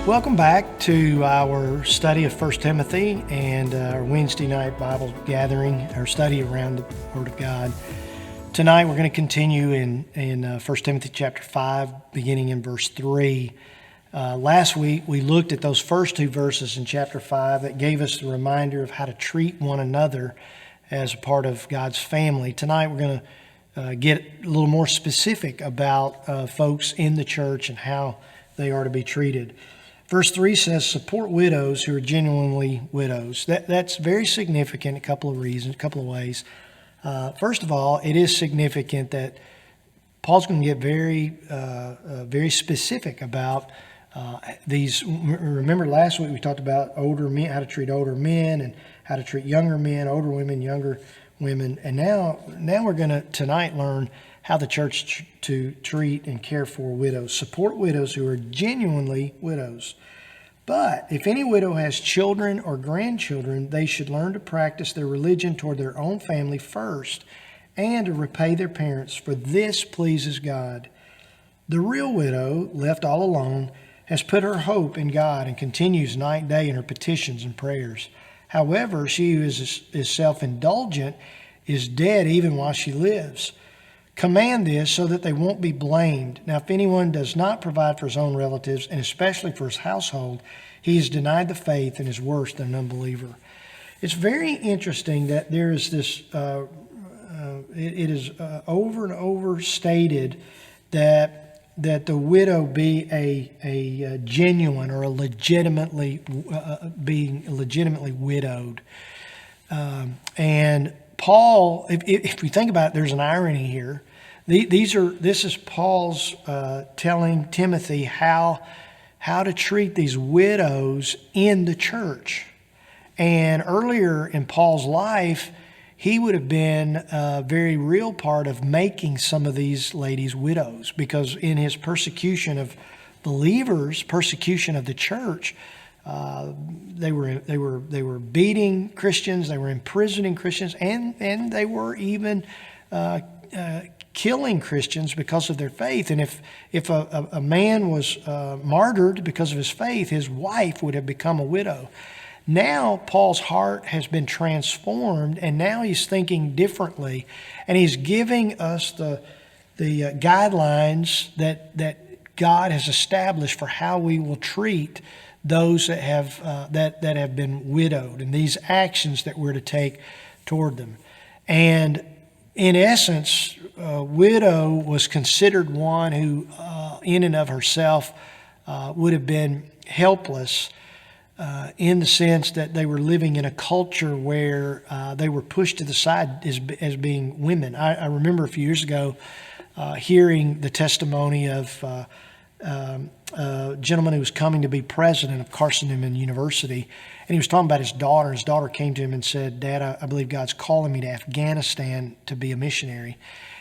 Welcome back to our study of 1 Timothy and our Wednesday night Bible gathering, our study around the Word of God. Tonight we're going to continue in 1 Timothy chapter 5, beginning in verse 3. Last week we looked at those first two verses in chapter 5 that gave us the reminder of how to treat one another as a part of God's family. Tonight we're going to get a little more specific about folks in the church and how they are to be treated. Verse 3 says, support widows who are genuinely widows. That's very significant, a couple of reasons, a couple of ways. First of all, it is significant that Paul's going to get very specific about these. Remember last week we talked about older men, how to treat older men and how to treat younger men, older women, younger women. And now we're going to tonight learn how the church to treat and care for widows. Support widows who are genuinely widows. But if any widow has children or grandchildren, they should learn to practice their religion toward their own family first and to repay their parents, for this pleases God. The real widow, left all alone, has put her hope in God and continues night and day in her petitions and prayers. However, she who is self-indulgent is dead even while she lives. Command this so that they won't be blamed. Now, if anyone does not provide for his own relatives, and especially for his household, he has denied the faith and is worse than an unbeliever. It's very interesting that there is this, it is over and over stated that the widow be a genuine or a legitimately, being legitimately widowed. And Paul, if we think about it, there's an irony here. This is Paul's telling Timothy how to treat these widows in the church. And earlier in Paul's life, he would have been a very real part of making some of these ladies widows, because in his persecution of believers, persecution of the church, they were beating Christians, they were imprisoning Christians, and they were even killing Christians because of their faith. And if a man was martyred because of his faith, his wife would have become a widow. Now Paul's heart has been transformed, and now he's thinking differently, and he's giving us the guidelines that God has established for how we will treat those that have been widowed, and these actions that we're to take toward them. And in essence, a widow was considered one who, in and of herself, would have been helpless in the sense that they were living in a culture where they were pushed to the side as being women. I remember a few years ago hearing the testimony of a gentleman who was coming to be president of Carson Newman University, and he was talking about his daughter. His daughter came to him and said, "Dad, I believe God's calling me to Afghanistan to be a missionary."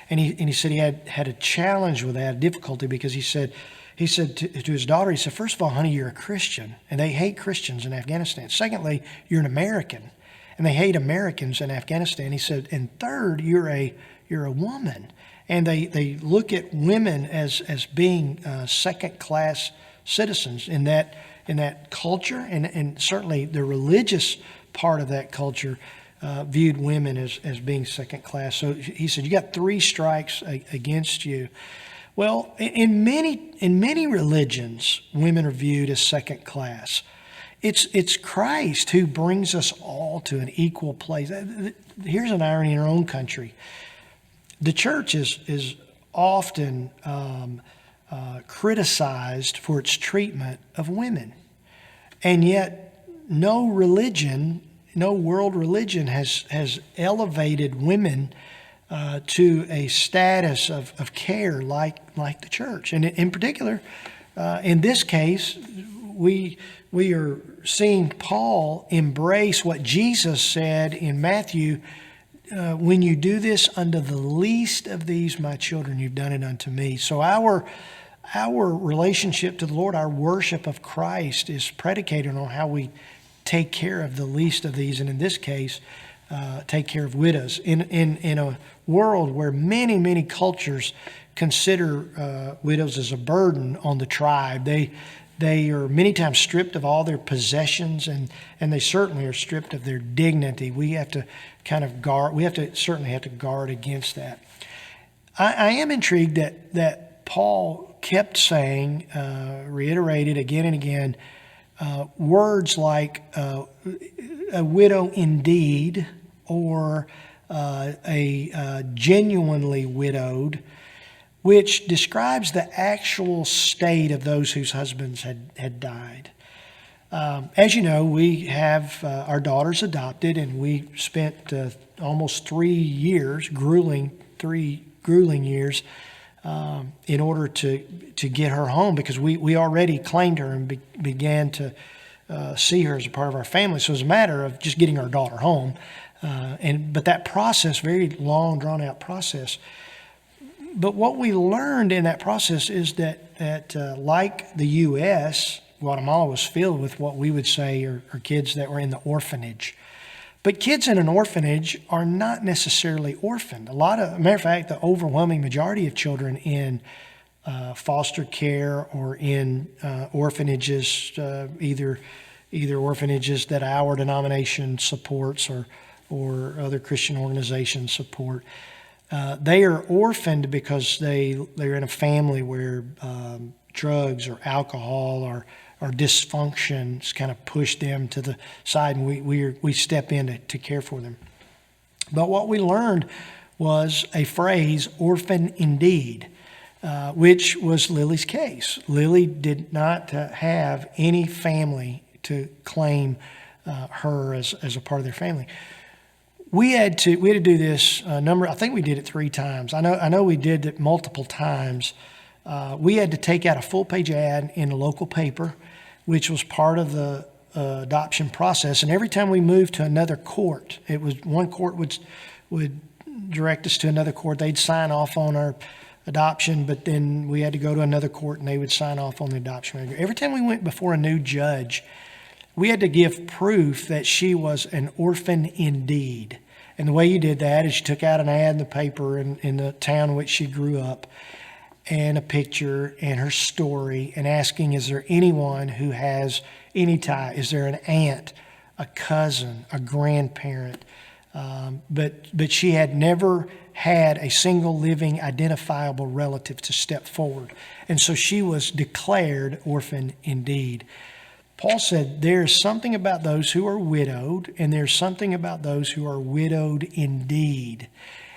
And he said he had a challenge with that, a difficulty, because he said to his daughter, he said, first of all, honey, you're a Christian, and they hate Christians in Afghanistan. Secondly, you're an American, and they hate Americans in Afghanistan. He said, and third, you're a woman. And they look at women as being second-class citizens in that culture, and certainly the religious part of that culture viewed women as being second-class. So he said, you got 3 strikes against you. Well, in many religions, women are viewed as second-class. It's Christ who brings us all to an equal place. Here's an irony in our own country. The church is often criticized for its treatment of women. And yet no world religion has elevated women to a status of care like the church. And in particular, in this case, we are seeing Paul embrace what Jesus said in Matthew, when you do this unto the least of these, my children, you've done it unto me. So our relationship to the Lord, our worship of Christ, is predicated on how we take care of the least of these, and in this case, take care of widows. In a world where many cultures consider widows as a burden on the tribe, They are many times stripped of all their possessions, and they certainly are stripped of their dignity. We have to kind of guard. We certainly have to guard against that. I am intrigued that Paul kept saying, reiterated again and again, words like a widow indeed, or a genuinely widowed, which describes the actual state of those whose husbands had died. As you know, we have our daughters adopted, and we spent almost 3 years, three grueling years, in order to get her home, because we already claimed her and began to see her as a part of our family. So it was a matter of just getting our daughter home. But that process, very long, drawn-out process. But what we learned in that process is that like the U.S., Guatemala was filled with what we would say are kids that were in the orphanage. But kids in an orphanage are not necessarily orphaned. Matter of fact, the overwhelming majority of children in foster care or in orphanages, either orphanages that our denomination supports or other Christian organizations support, they are orphaned because they're in a family where drugs or alcohol or dysfunctions kind of push them to the side, and we step in to care for them. But what we learned was a phrase, orphan indeed, which was Lily's case. Lily did not have any family to claim her as a part of their family. We had to do this I think we did it 3 times. I know we did it multiple times. We had to take out a full-page ad in a local paper, which was part of the adoption process. And every time we moved to another court, it was one court would direct us to another court. They'd sign off on our adoption, but then we had to go to another court and they would sign off on the adoption. Every time we went before a new judge, we had to give proof that she was an orphan indeed. And the way you did that is you took out an ad in the paper in the town in which she grew up, and a picture and her story, and asking, is there anyone who has any tie? Is there an aunt, a cousin, a grandparent? But she had never had a single living identifiable relative to step forward. And so she was declared orphan indeed. Paul said there's something about those who are widowed, and there's something about those who are widowed indeed.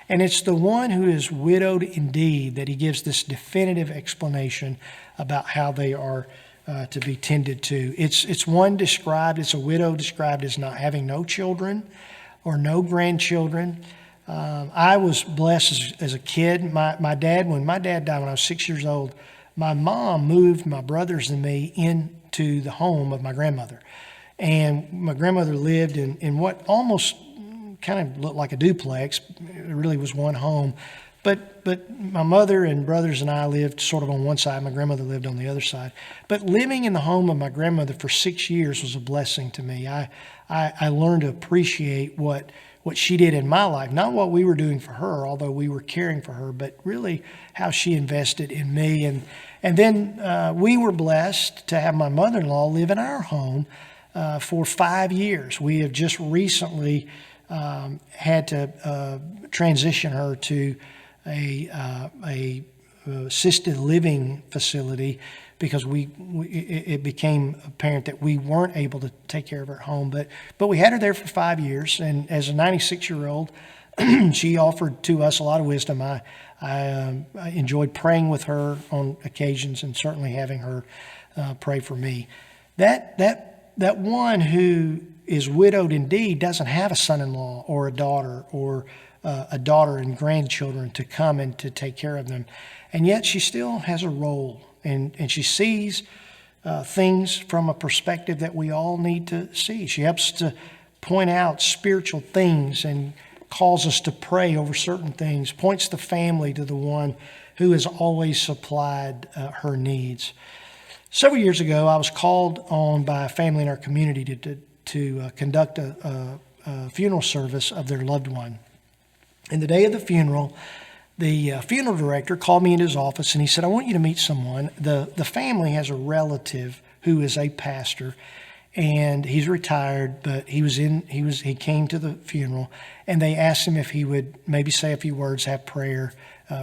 And it's the one who is widowed indeed that he gives this definitive explanation about how they are to be tended to. It's a widow described as not having no children or no grandchildren. I was blessed as a kid. When my dad died when I was 6 years old, my mom moved my brothers and me into the home of my grandmother. And my grandmother lived in what almost kind of looked like a duplex. It really was one home. But my mother and brothers and I lived sort of on one side. My grandmother lived on the other side. But living in the home of my grandmother for 6 years was a blessing to me. I learned to appreciate what she did in my life, not what we were doing for her, although we were caring for her, but really how she invested in me. And then we were blessed to have my mother-in-law live in our home for 5 years. We have just recently had to transition her to a assisted living facility because it became apparent that we weren't able to take care of her at home. But we had her there for 5 years, and as a 96-year-old, she offered to us a lot of wisdom. I enjoyed praying with her on occasions, and certainly having her pray for me. That one who is widowed indeed doesn't have a son-in-law or a daughter or a daughter and grandchildren to come and to take care of them. And yet she still has a role, and she sees things from a perspective that we all need to see. She helps to point out spiritual things and calls us to pray over certain things, points the family to the one who has always supplied her needs. Several years ago, I was called on by a family in our community to conduct a funeral service of their loved one. And the day of the funeral, the funeral director called me into his office and he said, I want you to meet someone. The family has a relative who is a pastor, and he's retired, but he came to the funeral, and they asked him if he would maybe say a few words, have prayer,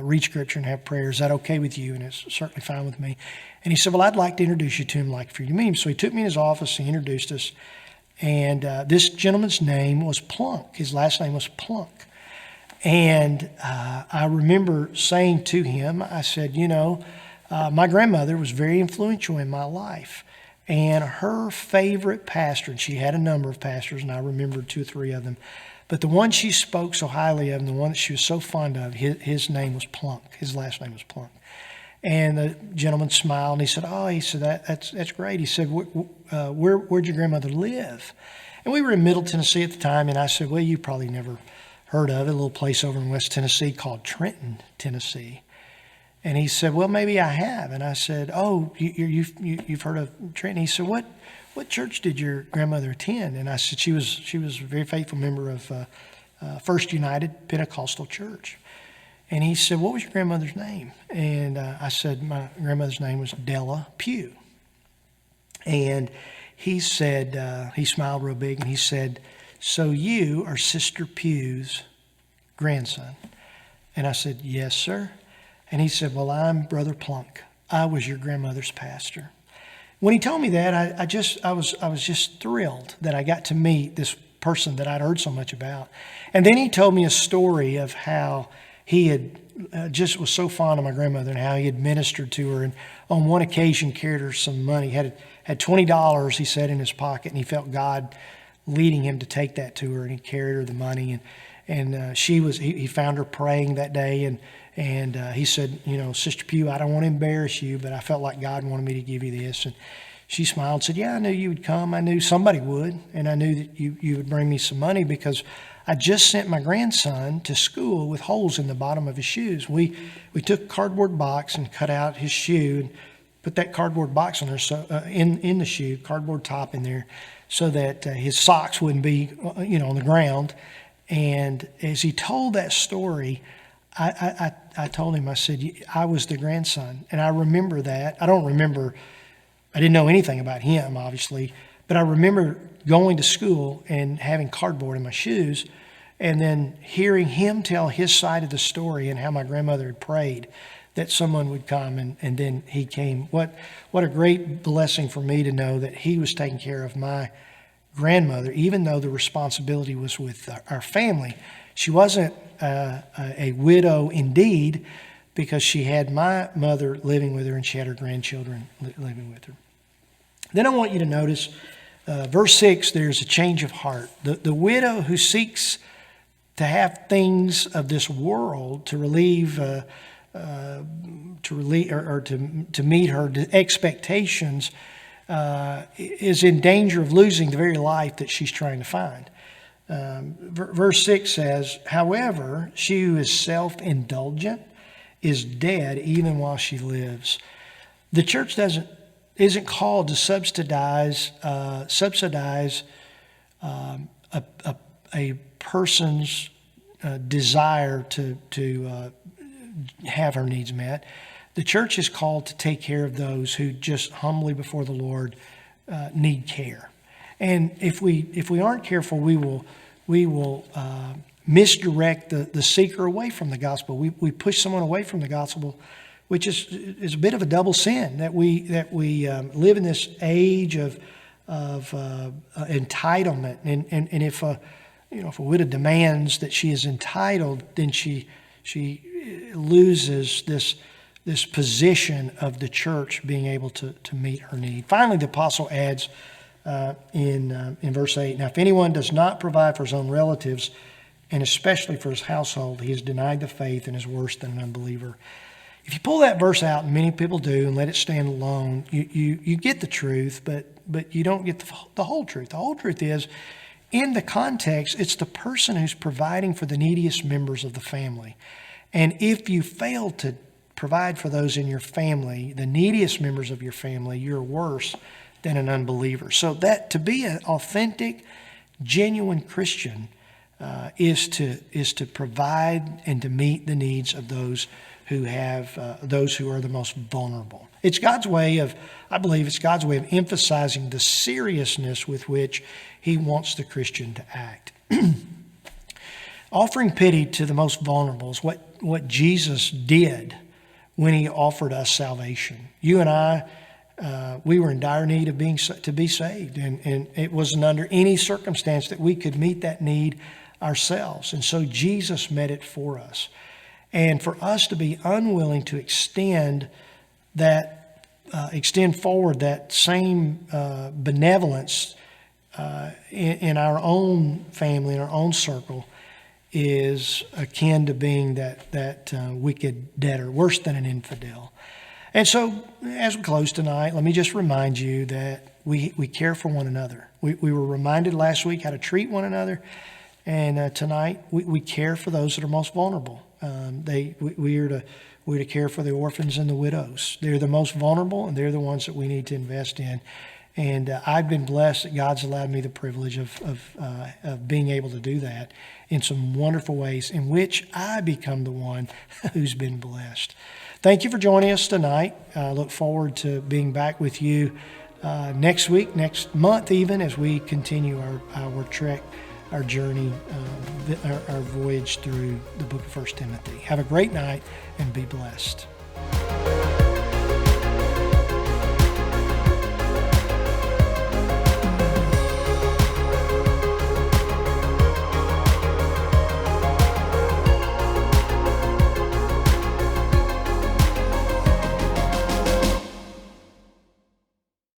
read scripture and have prayer. Is that okay with you? And it's certainly fine with me. And he said, well, I'd like to introduce you to him, like for you to meet him. So he took me in his office, he introduced us, and this gentleman's name was Plunk. His last name was Plunk. And I remember saying to him, I said, my grandmother was very influential in my life. And her favorite pastor, and she had a number of pastors, and I remembered 2 or 3 of them, but the one she spoke so highly of, and the one that she was so fond of, his name was Plunk. His last name was Plunk. And the gentleman smiled, and he said, that's great. He said, where'd your grandmother live? And we were in Middle Tennessee at the time, and I said, well, you probably never heard of it, a little place over in West Tennessee called Trenton, Tennessee. And he said, well, maybe I have. And I said, oh, you've heard of Trenton? He said, what church did your grandmother attend? And I said, she was a very faithful member of First United Pentecostal Church. And he said, what was your grandmother's name? And I said, my grandmother's name was Della Pugh. And he said, he smiled real big, and he said, so you are Sister Pugh's grandson? And I said, yes, sir. And he said, well, I'm Brother Plunk. I was your grandmother's pastor. When he told me that, I was just thrilled that I got to meet this person that I'd heard so much about. And then he told me a story of how he had just was so fond of my grandmother and how he had ministered to her. And on one occasion carried her some money, had $20, he said, in his pocket, and he felt God leading him to take that to her, and he carried her the money. And he found her praying that day, and he said, Sister Pugh, I don't want to embarrass you, but I felt like God wanted me to give you this. And she smiled and said, yeah, I knew you would come. I knew somebody would, and I knew that you would bring me some money because I just sent my grandson to school with holes in the bottom of his shoes. We took a cardboard box and cut out his shoe and put that cardboard box on there, in the shoe, cardboard top in there, so that his socks wouldn't be, on the ground. And as he told that story, I told him, I said, I was the grandson. And I remember that. I didn't know anything about him, obviously, but I remember going to school and having cardboard in my shoes and then hearing him tell his side of the story and how my grandmother had prayed that someone would come, and then he came. What a great blessing for me to know that he was taking care of my grandmother, even though the responsibility was with our family. She wasn't a widow indeed, because she had my mother living with her and she had her grandchildren living with her. Then I want you to notice verse 6, there's a change of heart. The widow who seeks to have things of this world to relieve or to meet her expectations is in danger of losing the very life that she's trying to find. Verse 6 says, however, she who is self-indulgent is dead even while she lives. The church isn't called to subsidize a person's desire to have her needs met. The church is called to take care of those who just humbly before the Lord need care. And if we aren't careful, we will misdirect the seeker away from the gospel. We push someone away from the gospel, which is a bit of a double sin, that we live in this age of entitlement. And if a widow demands that she is entitled, then she loses this position of the church being able to meet her need. Finally, the apostle adds in verse 8, now if anyone does not provide for his own relatives, and especially for his household, he has denied the faith and is worse than an unbeliever. If you pull that verse out, and many people do, and let it stand alone, you get the truth, but you don't get the whole truth. The whole truth is, in the context, it's the person who's providing for the neediest members of the family. And if you fail to provide for those in your family, the neediest members of your family, you're worse than an unbeliever. So that to be an authentic, genuine Christian, is to provide and to meet the needs of those who are the most vulnerable. It's God's way of, I believe it's God's way of emphasizing the seriousness with which He wants the Christian to act. Offering pity to the most vulnerable is what Jesus did when He offered us salvation. You and I, we were in dire need of to be saved, and it wasn't under any circumstance that we could meet that need ourselves. And so Jesus met it for us. And for us to be unwilling to extend forward that same benevolence in our own family, in our own circle, is akin to being that wicked debtor, worse than an infidel. And so, as we close tonight, let me just remind you that we care for one another. We were reminded last week how to treat one another, and tonight we care for those that are most vulnerable. We are to care for the orphans and the widows. They're the most vulnerable, and they're the ones that we need to invest in. And I've been blessed that God's allowed me the privilege of being able to do that in some wonderful ways in which I become the one who's been blessed. Thank you for joining us tonight. I look forward to being back with you next week, next month even, as we continue our trek, our journey, our voyage through the book of 1 Timothy. Have a great night and be blessed.